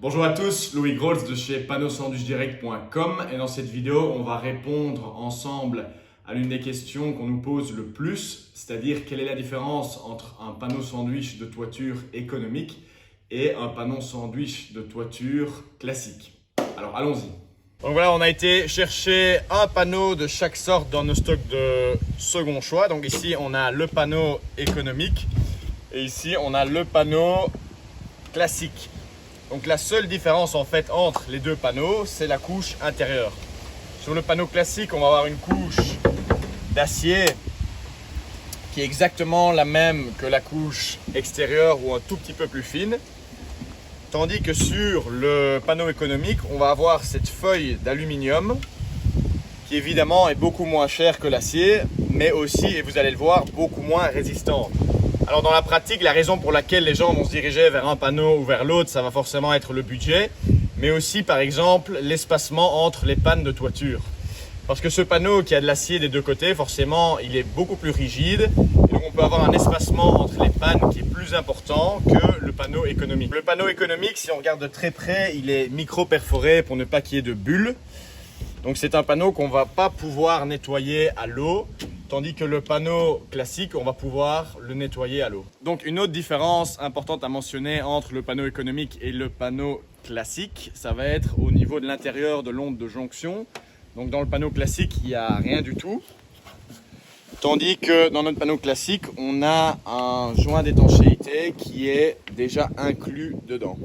Bonjour à tous, Louis Grolls de chez panneausandwichdirect.com et dans cette vidéo, on va répondre ensemble à l'une des questions qu'on nous pose le plus, c'est-à-dire quelle est la différence entre un panneau sandwich de toiture économique et un panneau sandwich de toiture classique. Alors allons-y. Donc voilà, on a été chercher un panneau de chaque sorte dans nos stocks de second choix. Donc ici, on a le panneau économique et ici, on a le panneau classique. Donc la seule différence en fait entre les deux panneaux, c'est la couche intérieure. Sur le panneau classique, on va avoir une couche d'acier qui est exactement la même que la couche extérieure ou un tout petit peu plus fine. Tandis que sur le panneau économique, on va avoir cette feuille d'aluminium qui évidemment est beaucoup moins chère que l'acier, mais aussi, et vous allez le voir, beaucoup moins résistante. Alors dans la pratique, la raison pour laquelle les gens vont se diriger vers un panneau ou vers l'autre, ça va forcément être le budget, mais aussi par exemple l'espacement entre les pannes de toiture. Parce que ce panneau qui a de l'acier des deux côtés, forcément, il est beaucoup plus rigide. Et donc on peut avoir un espacement entre les pannes qui est plus important que le panneau économique. Le panneau économique, si on regarde de très près, il est micro-perforé pour ne pas qu'il y ait de bulles. Donc c'est un panneau qu'on ne va pas pouvoir nettoyer à l'eau, tandis que le panneau classique, on va pouvoir le nettoyer à l'eau. Donc une autre différence importante à mentionner entre le panneau économique et le panneau classique, ça va être au niveau de l'intérieur de l'onde de jonction. Donc dans le panneau classique, il n'y a rien du tout. Tandis que dans notre panneau classique, on a un joint d'étanchéité qui est déjà inclus dedans.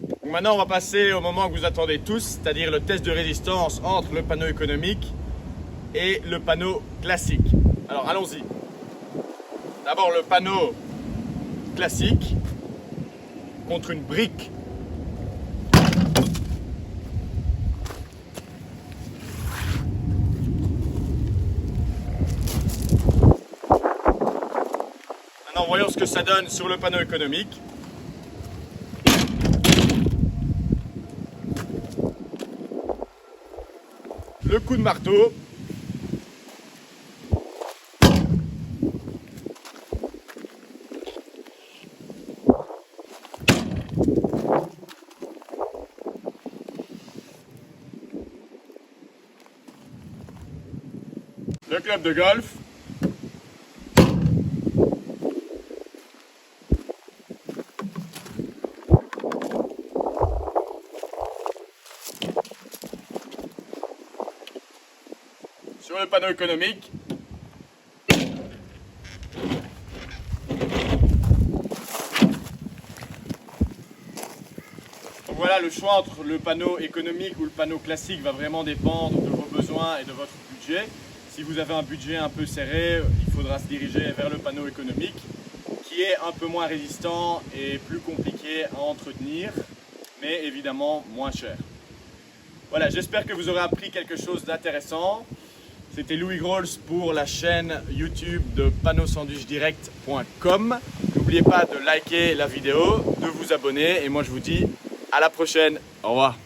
Donc maintenant, on va passer au moment que vous attendez tous, c'est-à-dire le test de résistance entre le panneau économique et le panneau classique. Alors allons-y. D'abord le panneau classique contre une brique. Maintenant, voyons ce que ça donne sur le panneau économique. Le coup de marteau. Le club de golf. Sur le panneau économique. Donc voilà, le choix entre le panneau économique ou le panneau classique va vraiment dépendre de vos besoins et de votre budget. Si vous avez un budget un peu serré, il faudra se diriger vers le panneau économique qui est un peu moins résistant et plus compliqué à entretenir, mais évidemment moins cher. Voilà, j'espère que vous aurez appris quelque chose d'intéressant. C'était Louis Grolls pour la chaîne YouTube de panneausandwichdirect.com. N'oubliez pas de liker la vidéo, de vous abonner et moi je vous dis à la prochaine. Au revoir.